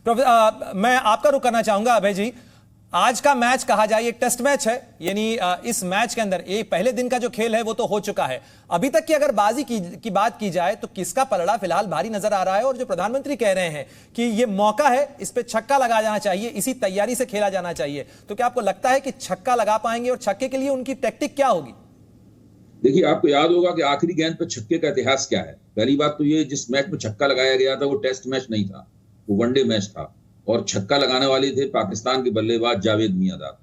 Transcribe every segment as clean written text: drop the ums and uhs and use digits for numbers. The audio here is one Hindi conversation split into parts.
मैं आपका रुख करना चाहूंगा अभय जी। आज का मैच कहा जाए एक टेस्ट मैच है, यानी इस मैच के अंदर ये पहले दिन का जो खेल है वो तो हो चुका है। अभी तक की अगर बाजी की बात की जाए तो किसका पलड़ा फिलहाल भारी नजर आ रहा है? और जो प्रधानमंत्री कह रहे हैं कि ये मौका है, इस पे छक्का लगा जाना चाहिए, इसी तैयारी से खेला जाना चाहिए, तो क्या आपको लगता है कि छक्का लगा पाएंगे? और छक्के के लिए उनकी टैक्टिक क्या होगी? देखिए, आपको याद होगा कि आखिरी गेंद पर छक्के का इतिहास क्या है। पहली बात तो ये, जिस मैच में छक्का लगाया गया था वो टेस्ट मैच नहीं था, वो वनडे मैच था और छक्का लगाने वाले थे पाकिस्तान के बल्लेबाज जावेद मियांदाद,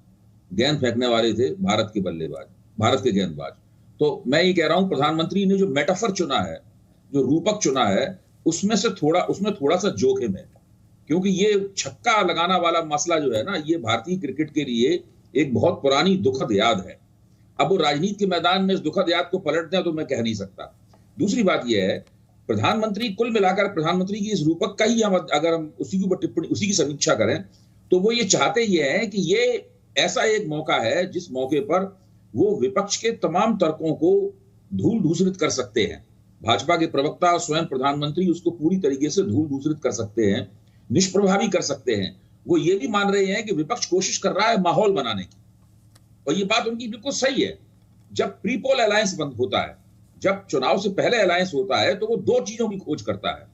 गेंद फेंकने वाले थे भारत के बल्लेबाज, भारत के गेंदबाज। तो मैं ये कह रहा हूं, प्रधानमंत्री ने जो मेटाफर चुना है, जो रूपक चुना है, उसमें थोड़ा सा जोखिम है, क्योंकि ये छक्का लगाना वाला मसला जो है ना, ये भारतीय क्रिकेट के लिए एक बहुत पुरानी दुखद याद है। अब वो राजनीति के मैदान में इस दुखद याद को पलट दें तो मैं कह नहीं सकता। दूसरी बात यह है, प्रधानमंत्री, कुल मिलाकर प्रधानमंत्री की इस रूपक का ही अगर हम उसी के ऊपर टिप्पणी, उसी की समीक्षा करें तो वो ये चाहते ये हैं कि ये ऐसा एक मौका है जिस मौके पर वो विपक्ष के तमाम तर्कों को धूल धूसरित कर सकते हैं। भाजपा के प्रवक्ता और स्वयं प्रधानमंत्री उसको पूरी तरीके से धूल धूसरित कर सकते हैं, निष्प्रभावी कर सकते हैं। वो ये भी मान रहे हैं कि विपक्ष कोशिश कर रहा है माहौल बनाने की, और ये बात उनकी बिल्कुल सही है। जब प्री पोल अलायंस बंद होता है, जब चुनाव से पहले अलायंस होता है, तो वो दो चीजों की खोज करता है।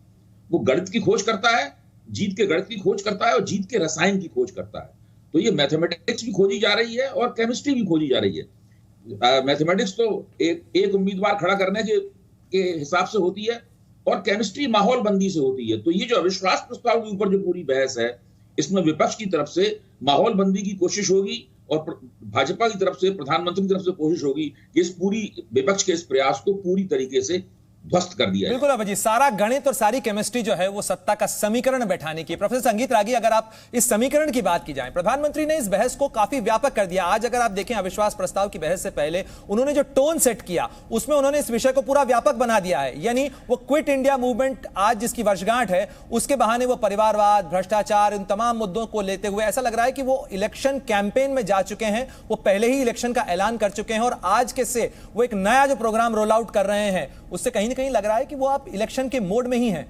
वो गणित की खोज करता है, जीत के गणित की खोज करता है, और जीत के रसायन की खोज करता है। तो ये मैथमेटिक्स भी खोजी जा रही है और केमिस्ट्री भी खोजी जा रही है। मैथमेटिक्स तो एक उम्मीदवार खड़ा करने के हिसाब से होती है, और केमिस्ट्री माहौल बंदी से होती है। तो ये जो अविश्वास प्रस्ताव के ऊपर जो पूरी बहस है, इसमें विपक्ष की तरफ से माहौल बंदी की कोशिश होगी और भाजपा की तरफ से, प्रधानमंत्री की तरफ से कोशिश होगी कि इस पूरी विपक्ष के इस प्रयास को पूरी तरीके से ध्वस्त कर दिया है। बिल्कुल अभय जी, सारा गणित और सारी केमिस्ट्री जो है वो सत्ता का समीकरण बैठाने की। प्रोफेसर संगीत रागी, अगर आप इस समीकरण की बात की जाए, प्रधानमंत्री ने इस बहस को काफी व्यापक कर दिया। आज अगर आप देखें अविश्वास प्रस्ताव की बहस से पहले उन्होंने जो टोन सेट किया, उसमें उन्होंने इस विषय को पूरा व्यापक बना दिया है। यानी वो क्विट इंडिया मूवमेंट आज जिसकी वर्षगांठ है, उसके बहाने वो परिवारवाद, भ्रष्टाचार, इन तमाम मुद्दों को लेते हुए ऐसा लग रहा है कि वो इलेक्शन कैंपेन में जा चुके हैं, वो पहले ही इलेक्शन का ऐलान कर चुके हैं, और आज के से वो एक नया जो प्रोग्राम रोल आउट कर रहे हैं, उससे कहीं ना कहीं लग रहा है कि वो आप इलेक्शन के मोड में ही हैं।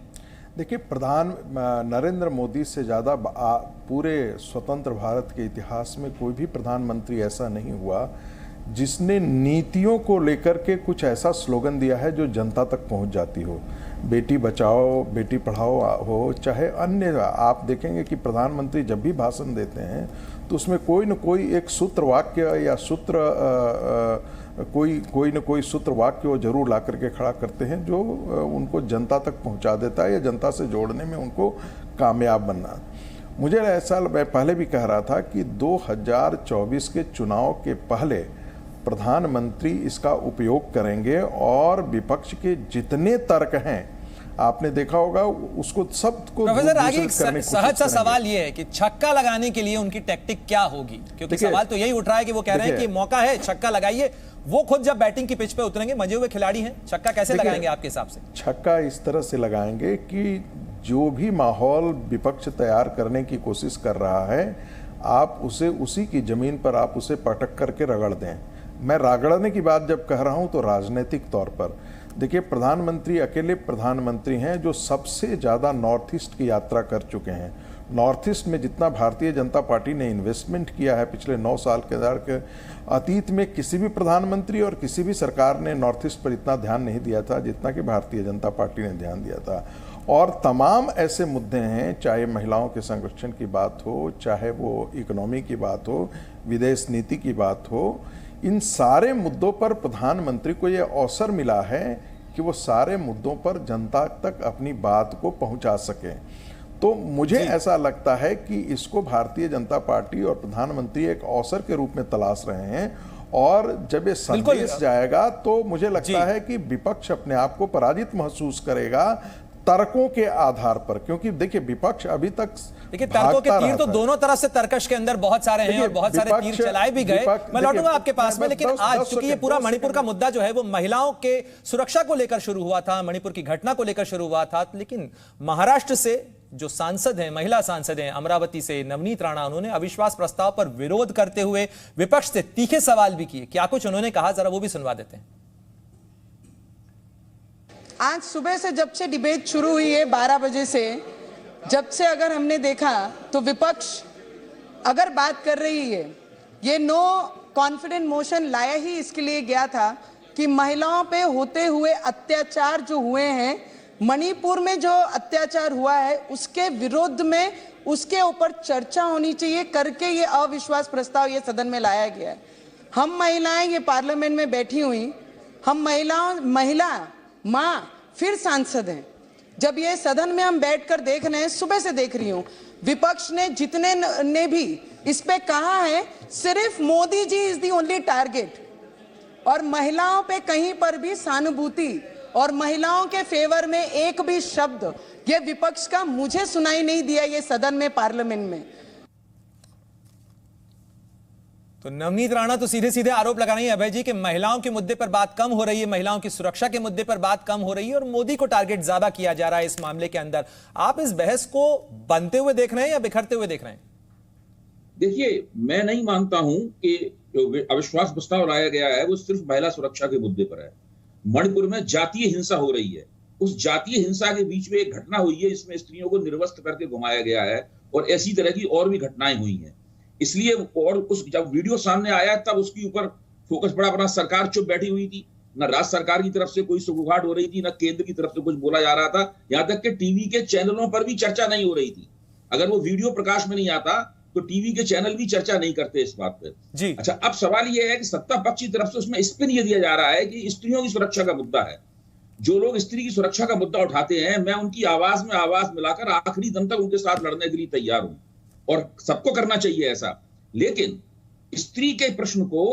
देखिए, नरेंद्र मोदी से ज़्यादा पूरे स्वतंत्र भारत के इतिहास में कोई भी प्रधानमंत्री ऐसा नहीं हुआ जिसने नीतियों को लेकर के कुछ ऐसा स्लोगन दिया है जो जनता तक पहुंच जाती हो। बेटी बचाओ, बेटी पढ़ाओ हो, चाहे अन्य, आप देखेंगे कि प्रधानमंत्री जब भी भाषण देते हैं तो उसमें कोई न कोई एक सूत्र वाक्य या कोई न कोई सूत्र वाक्य वो जरूर ला करके खड़ा करते हैं जो उनको जनता तक पहुंचा देता है या जनता से जोड़ने में उनको कामयाब बनना। मुझे ऐसा, मैं पहले भी कह रहा था कि 2024 के चुनाव के पहले प्रधानमंत्री इसका उपयोग करेंगे और विपक्ष के जितने तर्क हैं, आपने देखा होगा, उसको सबको। प्रोफेसर रागी, सहज सा सवाल ये है कि छक्का लगाने के लिए उनकी टैक्टिक क्या होगी? क्योंकि सवाल तो यही उठ रहा है कि वो कह रहे हैं कि मौका है, छक्का लगाइए। वो खुद जब बैटिंग की पिच पे उतरेंगे, मजे हुए खिलाड़ी हैं, छक्का कैसे लगाएंगे आपके हिसाब से? छक्का इस तरह से लगाएंगे कि जो भी माहौल विपक्ष तैयार करने की कोशिश कर रहा है, आप उसे उसी की जमीन पर आप उसे पटक करके रगड़ दें। मैं रगड़ने की बात जब कह रहा हूं तो राजनीतिक तौर पर देखिए, प्रधानमंत्री अकेले प्रधानमंत्री हैं जो सबसे ज़्यादा नॉर्थ ईस्ट की यात्रा कर चुके हैं। नॉर्थ ईस्ट में जितना भारतीय जनता पार्टी ने इन्वेस्टमेंट किया है पिछले 9 साल के दौरान के, अतीत में किसी भी प्रधानमंत्री और किसी भी सरकार ने नॉर्थ ईस्ट पर इतना ध्यान नहीं दिया था जितना कि भारतीय जनता पार्टी ने ध्यान दिया था। और तमाम ऐसे मुद्दे हैं, चाहे महिलाओं के संरक्षण की बात हो, चाहे वो इकोनॉमी की बात हो, विदेश नीति की बात हो, इन सारे मुद्दों पर प्रधानमंत्री को ये अवसर मिला है कि वो सारे मुद्दों पर जनता तक अपनी बात को पहुंचा सके। तो मुझे ऐसा लगता है कि इसको भारतीय जनता पार्टी और प्रधानमंत्री एक अवसर के रूप में तलाश रहे हैं, और जब ये संदेश जाएगा तो मुझे लगता है कि विपक्ष अपने आप को पराजित महसूस करेगा तर्कों के आधार पर। क्योंकि देखिए, विपक्ष अभी तक, देखिए, तर्कों के तीर तो दोनों तरफ से तर्कश के अंदर बहुत सारे हैं और बहुत सारे तीर चलाए भी गए। मैं लौटूंगा आपके पास में, लेकिन आज चूंकि ये पूरा मणिपुर का मुद्दा जो है वो महिलाओं के सुरक्षा को लेकर शुरू हुआ था, मणिपुर की घटना को लेकर शुरू हुआ था, लेकिन महाराष्ट्र से जो सांसद हैं, महिला सांसद हैं, अमरावती से नवनीत राणा, उन्होंने अविश्वास प्रस्ताव पर विरोध करते हुए विपक्ष से तीखे सवाल भी किए। क्या कुछ उन्होंने कहा, जरा वो भी सुनवा देते हैं। आज सुबह से जब से डिबेट शुरू हुई है 12 बजे से, जब से अगर हमने देखा तो विपक्ष अगर बात कर रही है, ये नो कॉन्फिडेंट मोशन लाया ही इसके लिए गया था कि महिलाओं पे होते हुए अत्याचार जो हुए हैं, मणिपुर में जो अत्याचार हुआ है उसके विरोध में उसके ऊपर चर्चा होनी चाहिए करके ये अविश्वास प्रस्ताव ये सदन में लाया गया है। हम महिलाएं ये पार्लियामेंट में बैठी हुई, हम महिला माँ फिर सांसद हैं। जब ये सदन में हम बैठकर देख रहे हैं, सुबह से देख रही हूं, विपक्ष ने जितने ने भी इस पे कहा है सिर्फ Modi ji is the only target, और महिलाओं पे कहीं पर भी सहानुभूति और महिलाओं के फेवर में एक भी शब्द ये विपक्ष का मुझे सुनाई नहीं दिया ये सदन में, पार्लियामेंट में। तो नवनीत राणा तो सीधे सीधे आरोप लगा रही है अभय जी कि महिलाओं के मुद्दे पर बात कम हो रही है, महिलाओं की सुरक्षा के मुद्दे पर बात कम हो रही है और मोदी को टारगेट ज्यादा किया जा रहा है इस मामले के अंदर। आप इस बहस को बनते हुए देख रहे हैं या बिखरते हुए देख रहे हैं? देखिए, मैं नहीं मानता हूं कि जो अविश्वास प्रस्ताव लाया गया है वो सिर्फ महिला सुरक्षा के मुद्दे पर है। मणिपुर में जातीय हिंसा हो रही है, उस जातीय हिंसा के बीच में एक घटना हुई है जिसमें स्त्रियों को निर्वस्त्र करके घुमाया गया है, और ऐसी तरह की और भी घटनाएं हुई हैं। इसलिए और उस जब वीडियो सामने आया तब उसके ऊपर फोकस पड़ा, अपना सरकार चुप बैठी हुई थी, न राज्य सरकार की तरफ से कोई सुगबुगाहट हो रही थी, न केंद्र की तरफ से कुछ बोला जा रहा था, यहां तक कि टीवी के चैनलों पर भी चर्चा नहीं हो रही थी। अगर वो वीडियो प्रकाश में नहीं आता तो टीवी के चैनल भी चर्चा नहीं करते इस बात पर जी। अच्छा, अब सवाल यह है कि सत्ता पक्ष की तरफ से उसमें स्पिन ये दिया जा रहा है कि स्त्रियों की सुरक्षा का मुद्दा है। जो लोग स्त्री की सुरक्षा का मुद्दा उठाते हैं, मैं उनकी आवाज में आवाज मिलाकर आखिरी दम तक उनके साथ लड़ने के लिए तैयार हूं, और सबको करना चाहिए ऐसा। लेकिन स्त्री के प्रश्न को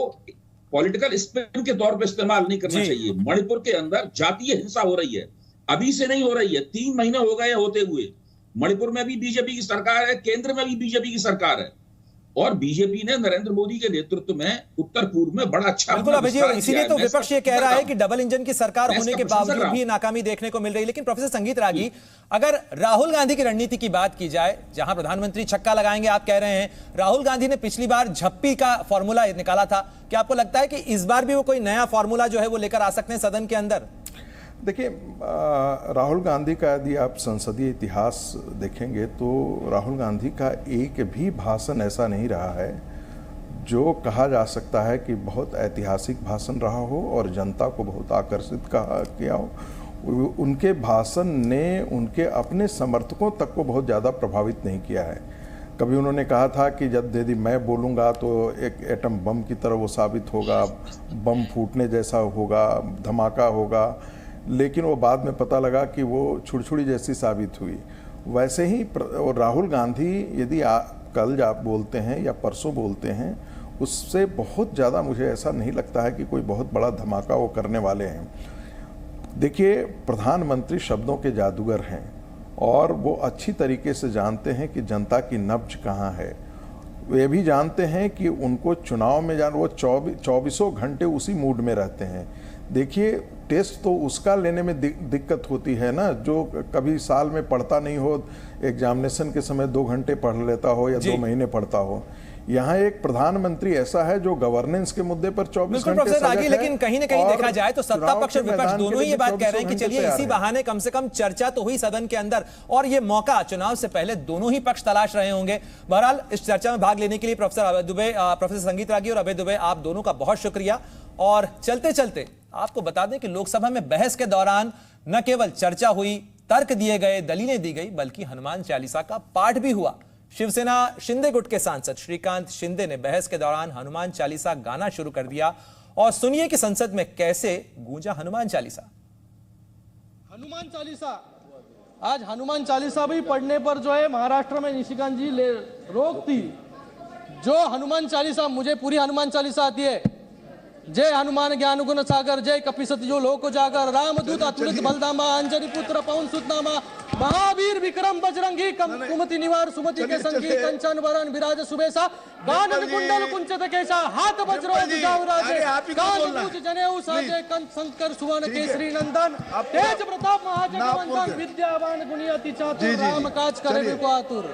पॉलिटिकल स्पिन के तौर पर इस्तेमाल नहीं करना चाहिए। मणिपुर के अंदर जातीय हिंसा हो रही है, अभी से नहीं हो रही है, 3 महीने हो गए होते हुए। मणिपुर में भी बीजेपी की सरकार है, केंद्र में भी बीजेपी की सरकार है, और बीजेपी ने नरेंद्र मोदी के नेतृत्व में उत्तर पूर्व में बड़ा अच्छा, बिल्कुल अभय जी, और इसीलिए तो विपक्ष ये कह रहा है कि डबल इंजन की सरकार होने के बावजूद भी नाकामी देखने को मिल रही है। लेकिन प्रोफेसर संगीत रागी, अगर राहुल गांधी की रणनीति की बात की जाए, जहां प्रधानमंत्री छक्का लगाएंगे आप कह रहे हैं, राहुल गांधी ने पिछली बार झप्पी का फॉर्मूला निकाला था, क्या आपको लगता है कि इस बार भी वो कोई नया फॉर्मूला जो है वो लेकर आ सकते हैं सदन के अंदर? देखिए, राहुल गांधी का यदि आप संसदीय इतिहास देखेंगे तो राहुल गांधी का एक भी भाषण ऐसा नहीं रहा है जो कहा जा सकता है कि बहुत ऐतिहासिक भाषण रहा हो और जनता को बहुत आकर्षित किया हो। उनके भाषण ने उनके अपने समर्थकों तक को बहुत ज़्यादा प्रभावित नहीं किया है। कभी उन्होंने कहा था कि जब यदि मैं बोलूँगा तो एक एटम बम की तरह वो साबित होगा, बम फूटने जैसा होगा, धमाका होगा, लेकिन वो बाद में पता लगा कि वो छुड़छुड़ी जैसी साबित हुई। वैसे ही राहुल गांधी यदि कल आप बोलते हैं या परसों बोलते हैं, उससे बहुत ज़्यादा मुझे ऐसा नहीं लगता है कि कोई बहुत बड़ा धमाका वो करने वाले हैं। देखिए, प्रधानमंत्री शब्दों के जादूगर हैं और वो अच्छी तरीके से जानते हैं कि जनता की नब्ज कहाँ है। वे भी जानते हैं कि उनको चुनाव में वो 24 घंटे उसी मूड में रहते हैं। देखिए, टेस्ट तो उसका लेने में दिक्कत होती है ना, जो कभी साल में पढ़ता नहीं हो, एग्जामिनेशन के समय 2 घंटे पढ़ लेता हो या 2 महीने पढ़ता हो। यहाँ एक प्रधानमंत्री ऐसा है जो गवर्नेंस के मुद्दे पर 24 घंटे सजग है। लेकिन कहीं ना कहीं देखा जाए तो सत्ता पक्ष और विपक्ष दोनों ये बात कह रहे हैं कि चलिए इसी बहाने कम से कम चर्चा तो हुई सदन के अंदर, और ये मौका चुनाव से पहले दोनों ही पक्ष तलाश रहे होंगे। बहरहाल इस चर्चा में भाग लेने के लिए प्रोफेसर संगीत रागी और अभय दुबे, आप दोनों का बहुत शुक्रिया। और चलते चलते आपको बता दें कि लोकसभा में बहस के दौरान न केवल चर्चा हुई, तर्क दिए गए, दलीलें दी गई, बल्कि हनुमान चालीसा का पाठ भी हुआ। शिवसेना शिंदे गुट के सांसद श्रीकांत शिंदे ने बहस के दौरान हनुमान चालीसा गाना शुरू कर दिया, और सुनिए कि संसद में कैसे गूंजा हनुमान चालीसा। हनुमान चालीसा, आज हनुमान चालीसा भी पढ़ने पर जो है महाराष्ट्र में निशिकांत जी रोक थी। जो हनुमान चालीसा, मुझे पूरी हनुमान चालीसा आती है। जय हनुमान ज्ञान गुण सागर, जय कपिसति जो लोक जागर, रामदूत अतुलित बलधामा, अंजनी पुत्र पवन सुत नामा, महावीर विक्रम बजरंगी, कुमति निवार सुमति के संगी, कंचन वरण विराज सुबेसा, कानन कुंडल कुंचित केसा, हाथ वज्रो ध्वजाउ राजे, कान मूज जनेऊ साजे, कंठ शंकर सुवन केसरी नंदन, तेज प्रताप महाजगवंदन, विद्यावान गुणी अति चातुर, राम काज करे बिको आतुर।